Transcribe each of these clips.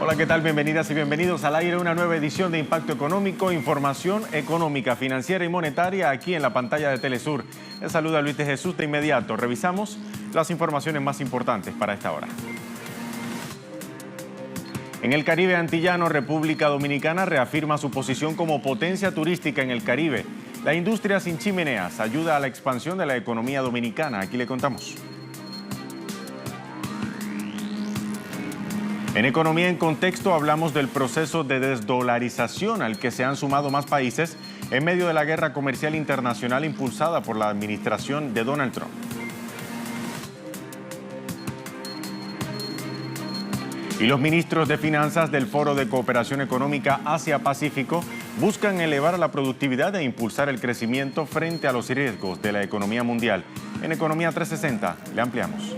Hola, ¿qué tal? Bienvenidas y bienvenidos al aire, una nueva edición de Impacto Económico, información económica, financiera y monetaria aquí en la pantalla de Telesur. Les saluda Luis de Jesús. De inmediato revisamos las informaciones más importantes para esta hora. En el Caribe antillano, República Dominicana reafirma su posición como potencia turística en el Caribe. La industria sin chimeneas ayuda a la expansión de la economía dominicana. Aquí le contamos. En Economía en Contexto hablamos del proceso de desdolarización al que se han sumado más países en medio de la guerra comercial internacional impulsada por la administración de Donald Trump. Y los ministros de Finanzas del Foro de Cooperación Económica Asia-Pacífico buscan elevar la productividad e impulsar el crecimiento frente a los riesgos de la economía mundial. En Economía 360 le ampliamos.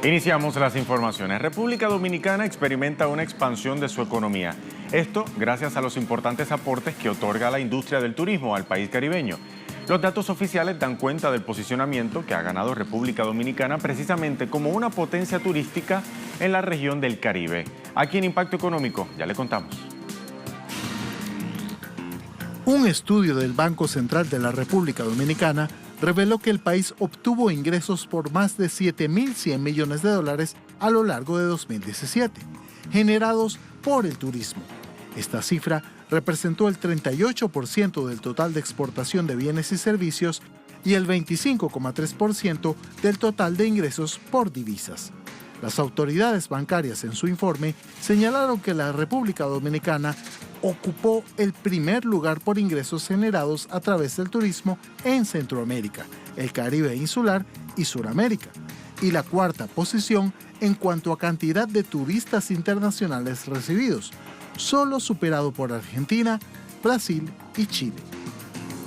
Iniciamos las informaciones. República Dominicana experimenta una expansión de su economía. Esto gracias a los importantes aportes que otorga la industria del turismo al país caribeño. Los datos oficiales dan cuenta del posicionamiento que ha ganado República Dominicana precisamente como una potencia turística en la región del Caribe. Aquí en Impacto Económico ya le contamos. Un estudio del Banco Central de la República Dominicana reveló que el país obtuvo ingresos por más de 7.100 millones de dólares a lo largo de 2017, generados por el turismo. Esta cifra representó el 38% del total de exportación de bienes y servicios y el 25,3% del total de ingresos por divisas. Las autoridades bancarias en su informe señalaron que la República Dominicana ocupó el primer lugar por ingresos generados a través del turismo en Centroamérica, el Caribe insular y Suramérica, y la cuarta posición en cuanto a cantidad de turistas internacionales recibidos, solo superado por Argentina, Brasil y Chile.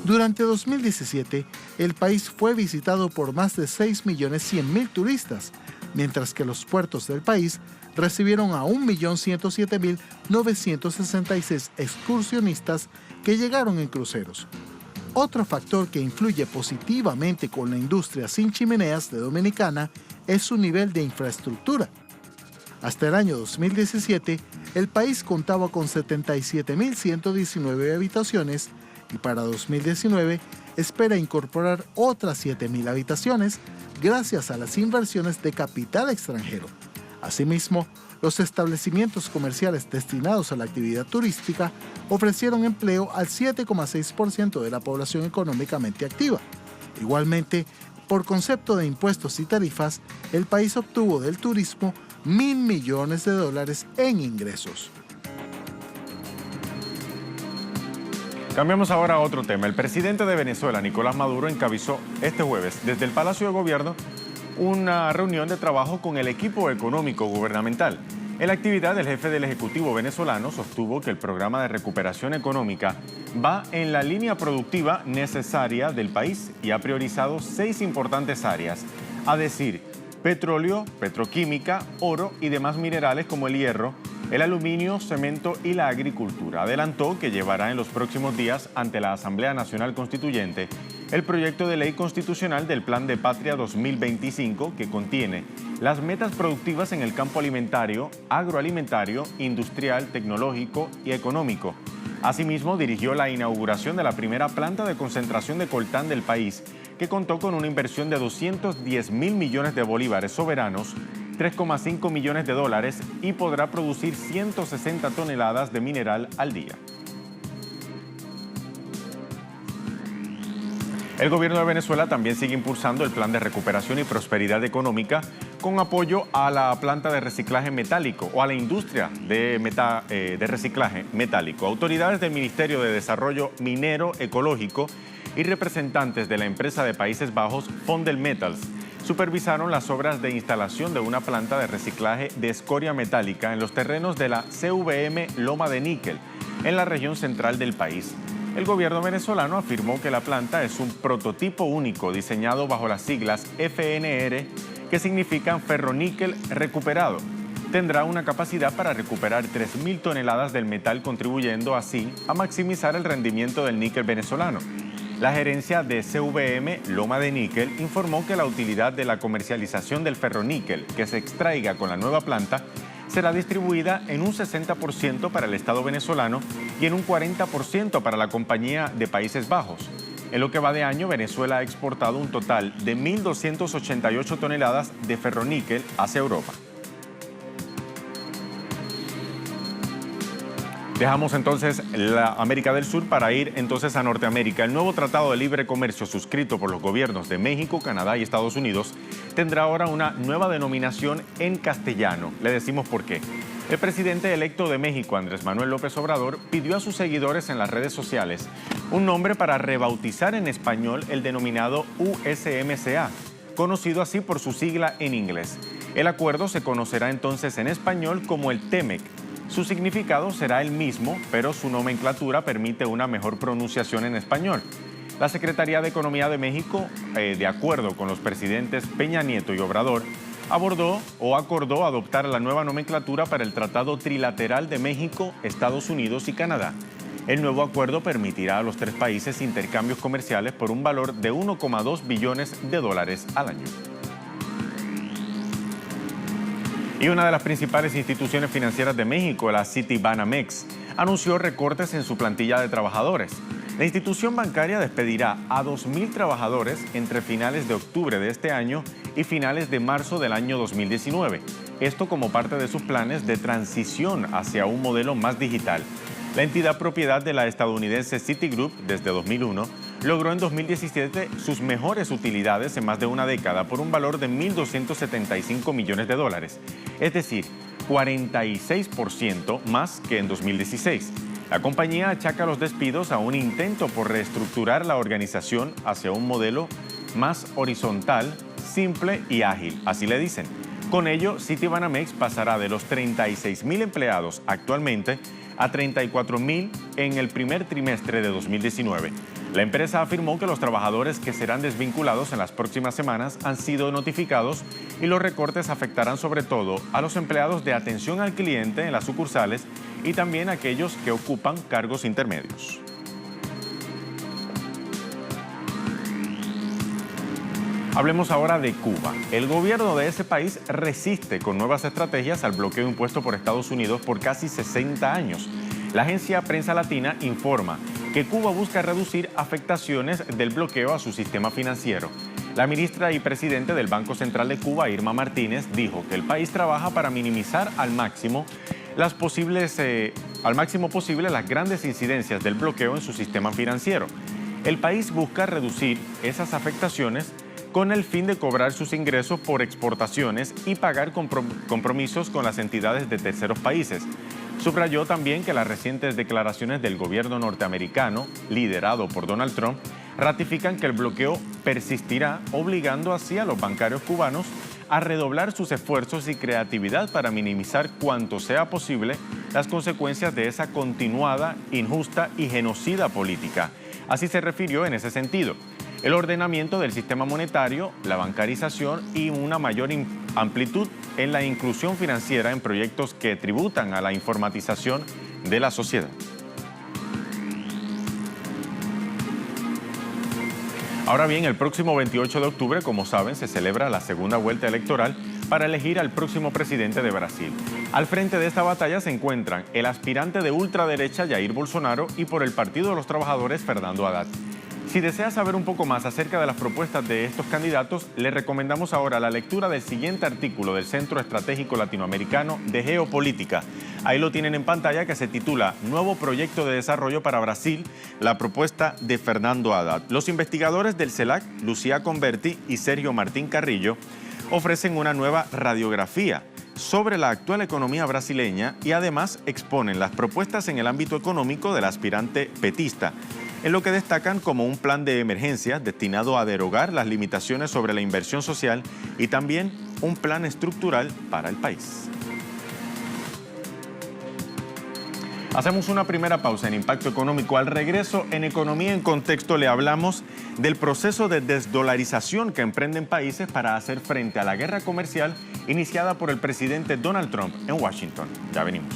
Durante 2017, el país fue visitado por más de 6.100.000 turistas, mientras que los puertos del país recibieron a 1.107.966 excursionistas que llegaron en cruceros. Otro factor que influye positivamente con la industria sin chimeneas de Dominicana es su nivel de infraestructura. Hasta el año 2017, el país contaba con 77.119 habitaciones y para 2019 espera incorporar otras 7.000 habitaciones gracias a las inversiones de capital extranjero. Asimismo, los establecimientos comerciales destinados a la actividad turística ofrecieron empleo al 7,6% de la población económicamente activa. Igualmente, por concepto de impuestos y tarifas, el país obtuvo del turismo 1.000 millones de dólares en ingresos. Cambiamos ahora a otro tema. El presidente de Venezuela, Nicolás Maduro, encabezó este jueves desde el Palacio de Gobierno una reunión de trabajo con el equipo económico gubernamental. En la actividad, el jefe del Ejecutivo venezolano sostuvo que el programa de recuperación económica va en la línea productiva necesaria del país y ha priorizado 6 importantes áreas, a decir, petróleo, petroquímica, oro y demás minerales como el hierro, el aluminio, cemento y la agricultura. Adelantó que llevará en los próximos días ante la Asamblea Nacional Constituyente el proyecto de ley constitucional del Plan de Patria 2025 que contiene las metas productivas en el campo alimentario, agroalimentario, industrial, tecnológico y económico. Asimismo, dirigió la inauguración de la primera planta de concentración de coltán del país, que contó con una inversión de 210.000 millones de bolívares soberanos, 3,5 millones de dólares y podrá producir 160 toneladas de mineral al día. El gobierno de Venezuela también sigue impulsando el plan de recuperación y prosperidad económica con apoyo a la planta de reciclaje metálico o a la industria de reciclaje metálico. Autoridades del Ministerio de Desarrollo Minero Ecológico y representantes de la empresa de Países Bajos Fondel Metals supervisaron las obras de instalación de una planta de reciclaje de escoria metálica en los terrenos de la CVM Loma de Níquel, en la región central del país. El gobierno venezolano afirmó que la planta es un prototipo único diseñado bajo las siglas FNR, que significan ferroníquel recuperado. Tendrá una capacidad para recuperar 3.000 toneladas del metal, contribuyendo así a maximizar el rendimiento del níquel venezolano. La gerencia de CVM Loma de Níquel informó que la utilidad de la comercialización del ferroníquel que se extraiga con la nueva planta será distribuida en un 60% para el Estado venezolano y en un 40% para la compañía de Países Bajos. En lo que va de año, Venezuela ha exportado un total de 1.288 toneladas de ferroníquel hacia Europa. Dejamos entonces la América del Sur para ir entonces a Norteamérica. El nuevo Tratado de Libre Comercio suscrito por los gobiernos de México, Canadá y Estados Unidos tendrá ahora una nueva denominación en castellano. Le decimos por qué. El presidente electo de México, Andrés Manuel López Obrador, pidió a sus seguidores en las redes sociales un nombre para rebautizar en español el denominado USMCA, conocido así por su sigla en inglés. El acuerdo se conocerá entonces en español como el TEMEC. Su significado será el mismo, pero su nomenclatura permite una mejor pronunciación en español. La Secretaría de Economía de México, de acuerdo con los presidentes Peña Nieto y Obrador, acordó adoptar la nueva nomenclatura para el Tratado Trilateral de México, Estados Unidos y Canadá. El nuevo acuerdo permitirá a los tres países intercambios comerciales por un valor de 1,2 billones de dólares al año. Y una de las principales instituciones financieras de México, la Citibanamex, anunció recortes en su plantilla de trabajadores. La institución bancaria despedirá a 2.000 trabajadores entre finales de octubre de este año y finales de marzo del año 2019. Esto como parte de sus planes de transición hacia un modelo más digital. La entidad propiedad de la estadounidense Citigroup desde 2001 logró en 2017 sus mejores utilidades en más de una década por un valor de 1.275 millones de dólares, es decir, 46% más que en 2016. La compañía achaca los despidos a un intento por reestructurar la organización hacia un modelo más horizontal, simple y ágil, así le dicen. Con ello, Citibanamex pasará de los 36.000 empleados actualmente a 34.000 en el primer trimestre de 2019. La empresa afirmó que los trabajadores que serán desvinculados en las próximas semanas han sido notificados y los recortes afectarán sobre todo a los empleados de atención al cliente en las sucursales y también a aquellos que ocupan cargos intermedios. Hablemos ahora de Cuba. El gobierno de ese país resiste con nuevas estrategias al bloqueo impuesto por Estados Unidos por casi 60 años. La agencia Prensa Latina informa que Cuba busca reducir afectaciones del bloqueo a su sistema financiero. La ministra y presidente del Banco Central de Cuba, Irma Martínez, dijo que el país trabaja para minimizar al máximo posible las grandes incidencias del bloqueo en su sistema financiero. El país busca reducir esas afectaciones con el fin de cobrar sus ingresos por exportaciones y pagar compromisos con las entidades de terceros países. Subrayó también que las recientes declaraciones del gobierno norteamericano, liderado por Donald Trump, ratifican que el bloqueo persistirá, obligando así a los bancarios cubanos a redoblar sus esfuerzos y creatividad para minimizar cuanto sea posible las consecuencias de esa continuada, injusta y genocida política. Así se refirió en ese sentido. El ordenamiento del sistema monetario, la bancarización y una mayor amplitud en la inclusión financiera en proyectos que tributan a la informatización de la sociedad. Ahora bien, el próximo 28 de octubre, como saben, se celebra la segunda vuelta electoral para elegir al próximo presidente de Brasil. Al frente de esta batalla se encuentran el aspirante de ultraderecha Jair Bolsonaro y por el Partido de los Trabajadores Fernando Haddad. Si desea saber un poco más acerca de las propuestas de estos candidatos, le recomendamos ahora la lectura del siguiente artículo del Centro Estratégico Latinoamericano de Geopolítica. Ahí lo tienen en pantalla, que se titula Nuevo Proyecto de Desarrollo para Brasil, la propuesta de Fernando Haddad. Los investigadores del CELAC, Lucía Converti y Sergio Martín Carrillo, ofrecen una nueva radiografía sobre la actual economía brasileña y además exponen las propuestas en el ámbito económico del aspirante petista, en lo que destacan como un plan de emergencia destinado a derogar las limitaciones sobre la inversión social y también un plan estructural para el país. Hacemos una primera pausa en Impacto Económico. Al regreso, en Economía en Contexto, le hablamos del proceso de desdolarización que emprenden países para hacer frente a la guerra comercial iniciada por el presidente Donald Trump en Washington. Ya venimos.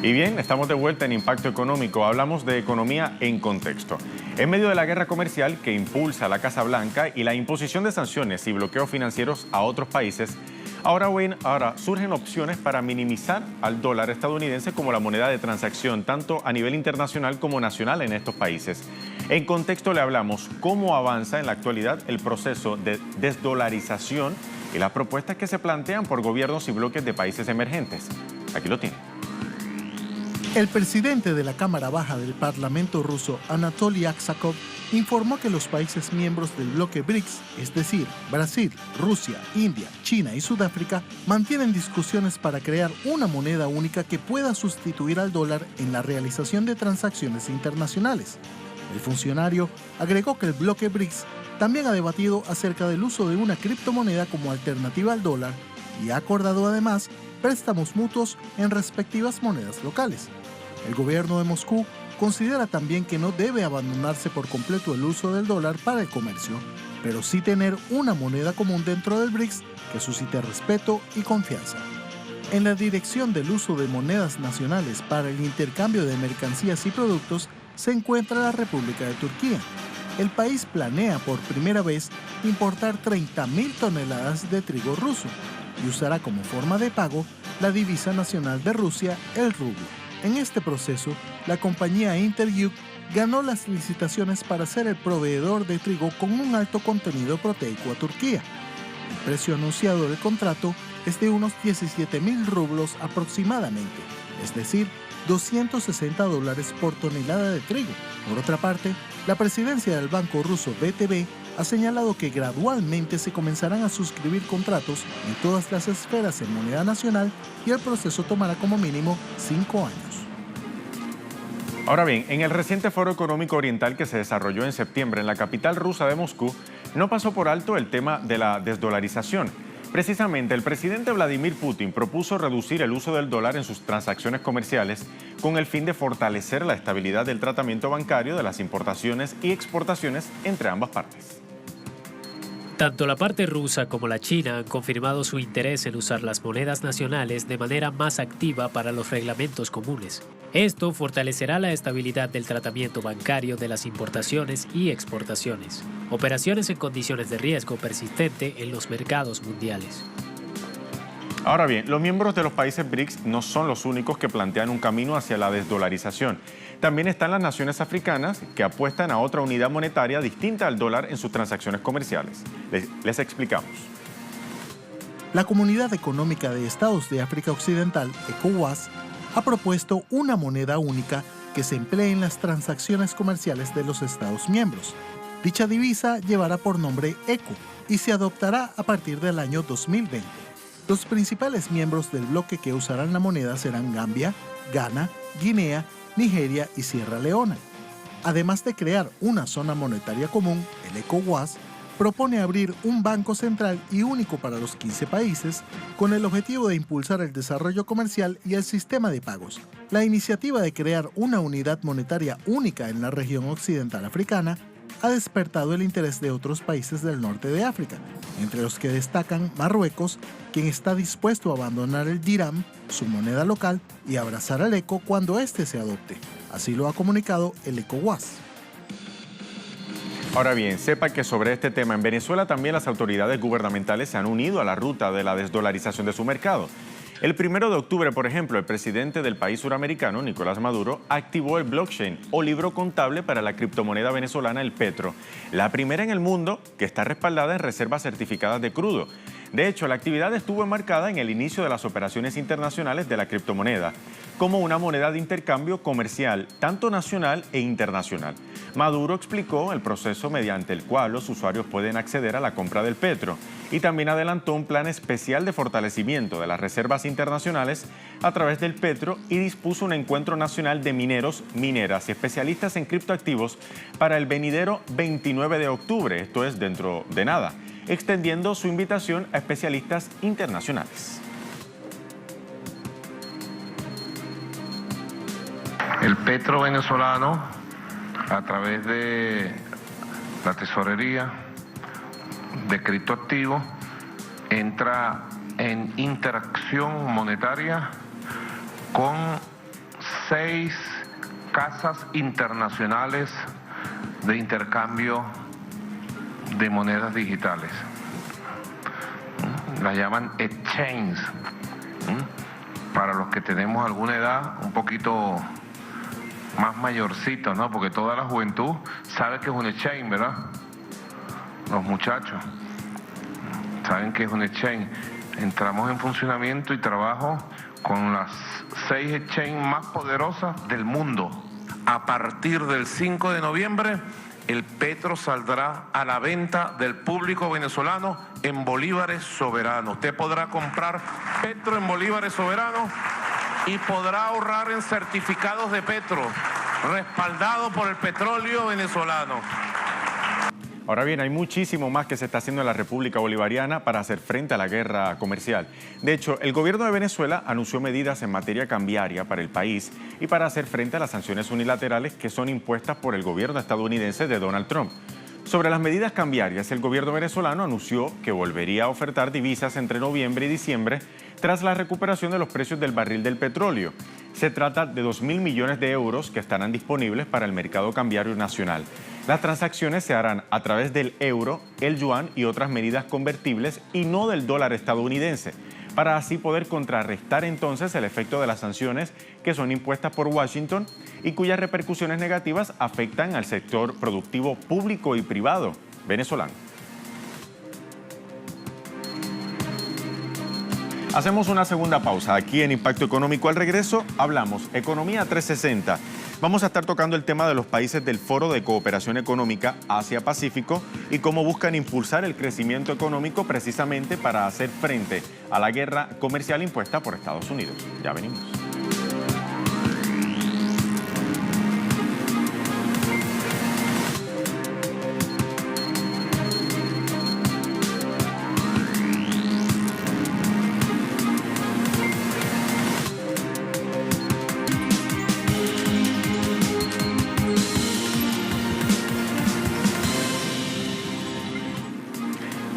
Y bien, estamos de vuelta en Impacto Económico. Hablamos de economía en contexto. En medio de la guerra comercial que impulsa la Casa Blanca y la imposición de sanciones y bloqueos financieros a otros países, ahora surgen opciones para minimizar al dólar estadounidense como la moneda de transacción, tanto a nivel internacional como nacional en estos países. En contexto le hablamos cómo avanza en la actualidad el proceso de desdolarización y las propuestas que se plantean por gobiernos y bloques de países emergentes. Aquí lo tiene. El presidente de la Cámara Baja del Parlamento ruso, Anatoly Aksakov, informó que los países miembros del bloque BRICS, es decir, Brasil, Rusia, India, China y Sudáfrica, mantienen discusiones para crear una moneda única que pueda sustituir al dólar en la realización de transacciones internacionales. El funcionario agregó que el bloque BRICS también ha debatido acerca del uso de una criptomoneda como alternativa al dólar y ha acordado además préstamos mutuos en respectivas monedas locales. El gobierno de Moscú considera también que no debe abandonarse por completo el uso del dólar para el comercio, pero sí tener una moneda común dentro del BRICS que suscite respeto y confianza. En la dirección del uso de monedas nacionales para el intercambio de mercancías y productos se encuentra la República de Turquía. El país planea por primera vez importar 30.000 toneladas de trigo ruso y usará como forma de pago la divisa nacional de Rusia, el rublo. En este proceso, la compañía Interjuk ganó las licitaciones para ser el proveedor de trigo con un alto contenido proteico a Turquía. El precio anunciado del contrato es de unos 17.000 rublos aproximadamente, es decir, $260 por tonelada de trigo. Por otra parte, la presidencia del banco ruso VTB ha señalado que gradualmente se comenzarán a suscribir contratos en todas las esferas en moneda nacional y el proceso tomará como mínimo 5 años. Ahora bien, en el reciente Foro Económico Oriental que se desarrolló en septiembre en la capital rusa de Moscú, no pasó por alto el tema de la desdolarización. Precisamente, el presidente Vladimir Putin propuso reducir el uso del dólar en sus transacciones comerciales con el fin de fortalecer la estabilidad del tratamiento bancario de las importaciones y exportaciones entre ambas partes. Tanto la parte rusa como la china han confirmado su interés en usar las monedas nacionales de manera más activa para los reglamentos comunes. Esto fortalecerá la estabilidad del tratamiento bancario de las importaciones y exportaciones, operaciones en condiciones de riesgo persistente en los mercados mundiales. Ahora bien, los miembros de los países BRICS no son los únicos que plantean un camino hacia la desdolarización. También están las naciones africanas que apuestan a otra unidad monetaria distinta al dólar en sus transacciones comerciales. Les explicamos. La Comunidad Económica de Estados de África Occidental, ECOWAS, ha propuesto una moneda única que se emplee en las transacciones comerciales de los Estados miembros. Dicha divisa llevará por nombre ECO y se adoptará a partir del año 2020. Los principales miembros del bloque que usarán la moneda serán Gambia, Ghana, Guinea, Nigeria y Sierra Leona. Además de crear una zona monetaria común, el ECOWAS propone abrir un banco central y único para los 15 países con el objetivo de impulsar el desarrollo comercial y el sistema de pagos. La iniciativa de crear una unidad monetaria única en la región occidental africana ha despertado el interés de otros países del norte de África, entre los que destacan Marruecos, quien está dispuesto a abandonar el dirham, su moneda local, y abrazar al ECO cuando éste se adopte. Así lo ha comunicado el ECOWAS. Ahora bien, sepa que sobre este tema en Venezuela también las autoridades gubernamentales se han unido a la ruta de la desdolarización de su mercado. El 1 de octubre, por ejemplo, el presidente del país suramericano, Nicolás Maduro, activó el blockchain o libro contable para la criptomoneda venezolana, el Petro, la primera en el mundo que está respaldada en reservas certificadas de crudo. De hecho, la actividad estuvo enmarcada en el inicio de las operaciones internacionales de la criptomoneda, como una moneda de intercambio comercial, tanto nacional e internacional. Maduro explicó el proceso mediante el cual los usuarios pueden acceder a la compra del Petro y también adelantó un plan especial de fortalecimiento de las reservas internacionales a través del Petro y dispuso un encuentro nacional de mineros, mineras y especialistas en criptoactivos para el venidero 29 de octubre, esto es dentro de nada, extendiendo su invitación a especialistas internacionales. El Petro venezolano, a través de la tesorería de criptoactivos, entra en interacción monetaria con 6 casas internacionales de intercambio de monedas digitales. Las llaman exchange. Para los que tenemos alguna edad, un poquito más mayorcitos, ¿no? Porque toda la juventud sabe que es un exchange, ¿verdad? Los muchachos saben que es un exchange. Entramos en funcionamiento y trabajo con las 6 exchanges más poderosas del mundo. A partir del 5 de noviembre, el Petro saldrá a la venta del público venezolano en bolívares soberanos. Usted podrá comprar Petro en bolívares soberanos y podrá ahorrar en certificados de Petro, respaldado por el petróleo venezolano. Ahora bien, hay muchísimo más que se está haciendo en la República Bolivariana para hacer frente a la guerra comercial. De hecho, el gobierno de Venezuela anunció medidas en materia cambiaria para el país y para hacer frente a las sanciones unilaterales que son impuestas por el gobierno estadounidense de Donald Trump. Sobre las medidas cambiarias, el gobierno venezolano anunció que volvería a ofertar divisas entre noviembre y diciembre tras la recuperación de los precios del barril del petróleo. Se trata de 2.000 millones de euros que estarán disponibles para el mercado cambiario nacional. Las transacciones se harán a través del euro, el yuan y otras medidas convertibles y no del dólar estadounidense, para así poder contrarrestar entonces el efecto de las sanciones que son impuestas por Washington y cuyas repercusiones negativas afectan al sector productivo público y privado venezolano. Hacemos una segunda pausa aquí en Impacto Económico. Al regreso hablamos Economía 360. Vamos a estar tocando el tema de los países del Foro de Cooperación Económica Asia-Pacífico y cómo buscan impulsar el crecimiento económico precisamente para hacer frente a la guerra comercial impuesta por Estados Unidos. Ya venimos.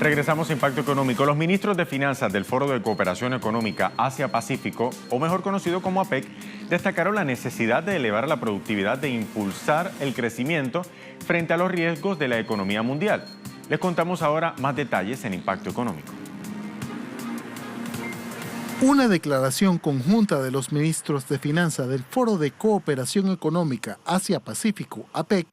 Regresamos a Impacto Económico. Los ministros de Finanzas del Foro de Cooperación Económica Asia-Pacífico, o mejor conocido como APEC, destacaron la necesidad de elevar la productividad de impulsar el crecimiento frente a los riesgos de la economía mundial. Les contamos ahora más detalles en Impacto Económico. Una declaración conjunta de los ministros de Finanzas del Foro de Cooperación Económica Asia-Pacífico, APEC,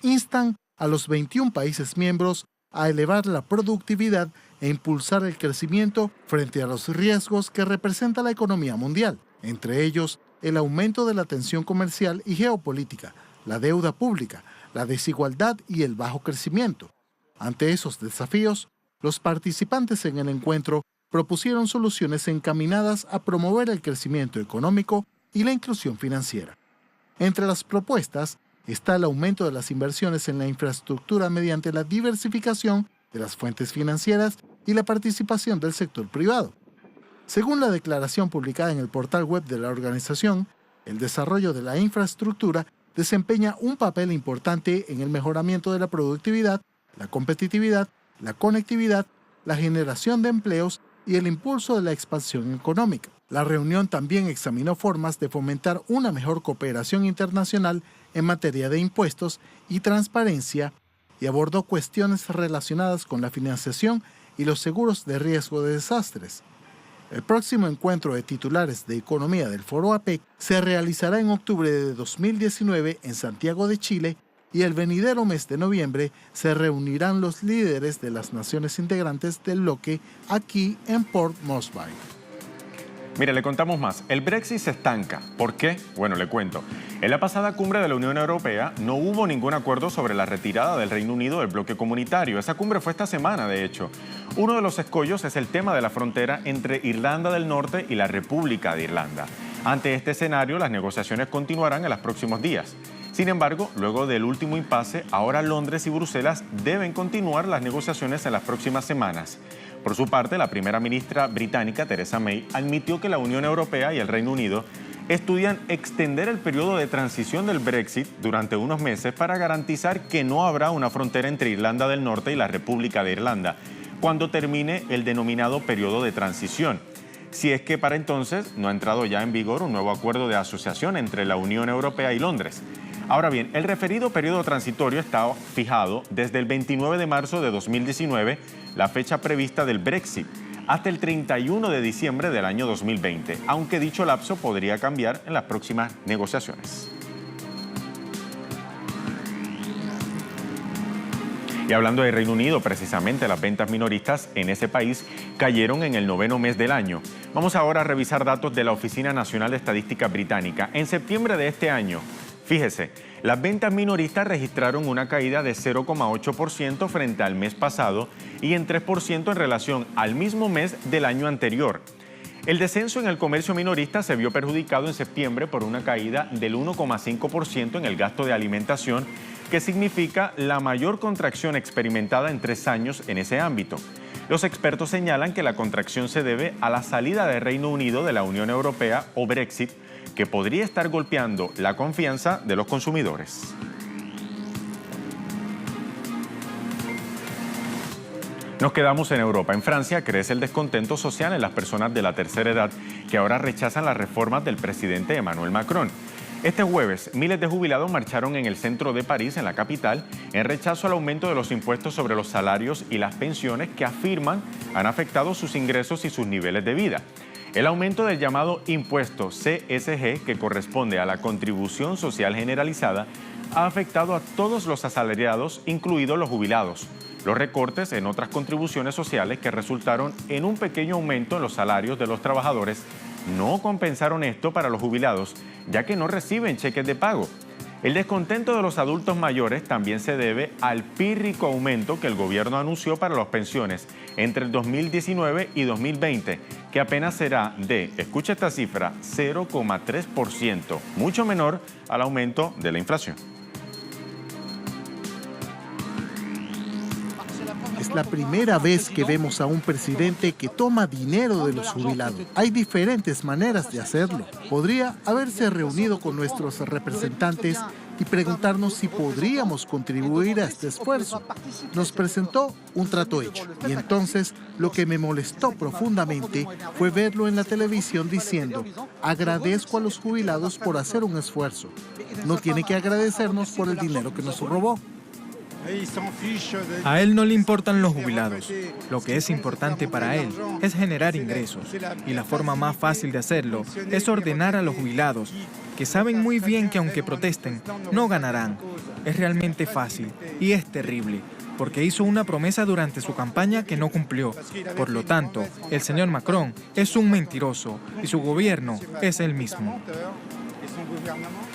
instan a los 21 países miembros a elevar la productividad e impulsar el crecimiento frente a los riesgos que representa la economía mundial, entre ellos el aumento de la tensión comercial y geopolítica, la deuda pública, la desigualdad y el bajo crecimiento. Ante esos desafíos, los participantes en el encuentro propusieron soluciones encaminadas a promover el crecimiento económico y la inclusión financiera. Entre las propuestas está el aumento de las inversiones en la infraestructura mediante la diversificación de las fuentes financieras y la participación del sector privado. Según la declaración publicada en el portal web de la organización, el desarrollo de la infraestructura desempeña un papel importante en el mejoramiento de la productividad, la competitividad, la conectividad, la generación de empleos y el impulso de la expansión económica. La reunión también examinó formas de fomentar una mejor cooperación internacional en materia de impuestos y transparencia y abordó cuestiones relacionadas con la financiación y los seguros de riesgo de desastres. El próximo encuentro de titulares de economía del Foro APEC se realizará en octubre de 2019 en Santiago de Chile y el venidero mes de noviembre se reunirán los líderes de las naciones integrantes del bloque aquí en Port Moresby. Mire, le contamos más. El Brexit se estanca. ¿Por qué? Bueno, le cuento. En la pasada cumbre de la Unión Europea no hubo ningún acuerdo sobre la retirada del Reino Unido del bloque comunitario. Esa cumbre fue esta semana, de hecho. Uno de los escollos es el tema de la frontera entre Irlanda del Norte y la República de Irlanda. Ante este escenario, las negociaciones continuarán en los próximos días. Sin embargo, luego del último impasse, ahora Londres y Bruselas deben continuar las negociaciones en las próximas semanas. Por su parte, la primera ministra británica, Theresa May, admitió que la Unión Europea y el Reino Unido estudian extender el periodo de transición del Brexit durante unos meses para garantizar que no habrá una frontera entre Irlanda del Norte y la República de Irlanda cuando termine el denominado periodo de transición. Si es que para entonces no ha entrado ya en vigor un nuevo acuerdo de asociación entre la Unión Europea y Londres. Ahora bien, el referido periodo transitorio está fijado desde el 29 de marzo de 2019, la fecha prevista del Brexit, hasta el 31 de diciembre del año 2020, aunque dicho lapso podría cambiar en las próximas negociaciones. Y hablando de Reino Unido, precisamente las ventas minoristas en ese país cayeron en el 9º mes del año. Vamos ahora a revisar datos de la Oficina Nacional de Estadística Británica. En septiembre de este año, fíjese, las ventas minoristas registraron una caída de 0,8% frente al mes pasado y en 3% en relación al mismo mes del año anterior. El descenso en el comercio minorista se vio perjudicado en septiembre por una caída del 1,5% en el gasto de alimentación, que significa la mayor contracción experimentada en 3 años en ese ámbito. Los expertos señalan que la contracción se debe a la salida del Reino Unido de la Unión Europea o Brexit, que podría estar golpeando la confianza de los consumidores. Nos quedamos en Europa. En Francia crece el descontento social en las personas de la tercera edad que ahora rechazan las reformas del presidente Emmanuel Macron. Este jueves, miles de jubilados marcharon en el centro de París, en la capital, en rechazo al aumento de los impuestos sobre los salarios y las pensiones que afirman han afectado sus ingresos y sus niveles de vida. El aumento del llamado impuesto CSG, que corresponde a la contribución social generalizada, ha afectado a todos los asalariados, incluidos los jubilados. Los recortes en otras contribuciones sociales que resultaron en un pequeño aumento en los salarios de los trabajadores no compensaron esto para los jubilados, ya que no reciben cheques de pago. El descontento de los adultos mayores también se debe al pírrico aumento que el gobierno anunció para las pensiones entre el 2019 y 2020, que apenas será de, escucha esta cifra, 0,3%, mucho menor al aumento de la inflación. Es la primera vez que vemos a un presidente que toma dinero de los jubilados. Hay diferentes maneras de hacerlo. Podría haberse reunido con nuestros representantes y preguntarnos si podríamos contribuir a este esfuerzo. Nos presentó un trato hecho. Y entonces lo que me molestó profundamente fue verlo en la televisión diciendo: agradezco a los jubilados por hacer un esfuerzo. No tiene que agradecernos por el dinero que nos robó. A él no le importan los jubilados. Lo que es importante para él es generar ingresos. Y la forma más fácil de hacerlo es ordenar a los jubilados, que saben muy bien que aunque protesten, no ganarán. Es realmente fácil y es terrible. porque hizo una promesa durante su campaña que no cumplió. Por lo tanto, el señor Macron es un mentiroso y su gobierno es el mismo.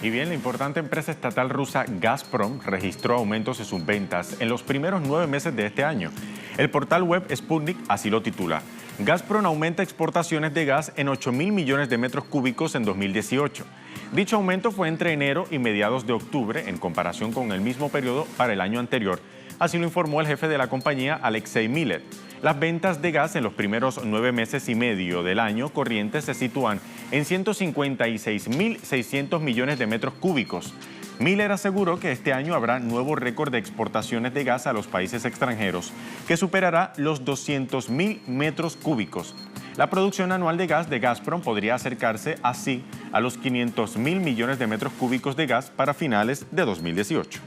Y bien, la importante empresa estatal rusa Gazprom registró aumentos en sus ventas en los primeros 9 meses de este año. El portal web Sputnik así lo titula. Gazprom aumenta exportaciones de gas en 8.000 millones de metros cúbicos en 2018. Dicho aumento fue entre enero y mediados de octubre en comparación con el mismo periodo para el año anterior. Así lo informó el jefe de la compañía, Alexei Miller. Las ventas de gas en los primeros 9 meses y medio del año corriente se sitúan en 156.600 millones de metros cúbicos. Miller aseguró que este año habrá nuevo récord de exportaciones de gas a los países extranjeros, que superará los 200.000 metros cúbicos. La producción anual de gas de Gazprom podría acercarse así a los 500.000 millones de metros cúbicos de gas para finales de 2018.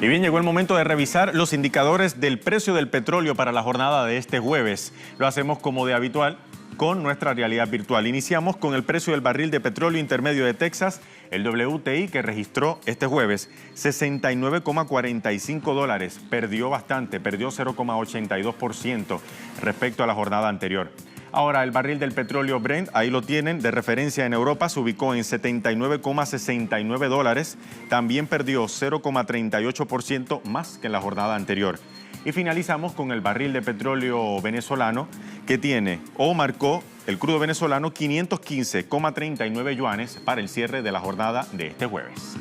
Y bien, llegó el momento de revisar los indicadores del precio del petróleo para la jornada de este jueves. Lo hacemos como de habitual con nuestra realidad virtual. Iniciamos con el precio del barril de petróleo intermedio de Texas, el WTI, que registró este jueves 69,45 dólares. Perdió bastante, perdió 0,82% respecto a la jornada anterior. Ahora, el barril del petróleo Brent, ahí lo tienen, de referencia en Europa, se ubicó en 79,69 dólares. También perdió 0,38% más que en la jornada anterior. Y finalizamos con el barril de petróleo venezolano, que tiene o marcó el crudo venezolano 515,39 yuanes para el cierre de la jornada de este jueves.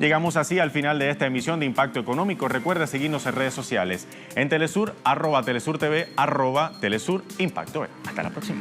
Llegamos así al final de esta emisión de Impacto Económico. Recuerda seguirnos en redes sociales, en Telesur, @TelesurTV, @TelesurImpacto. Hasta la próxima.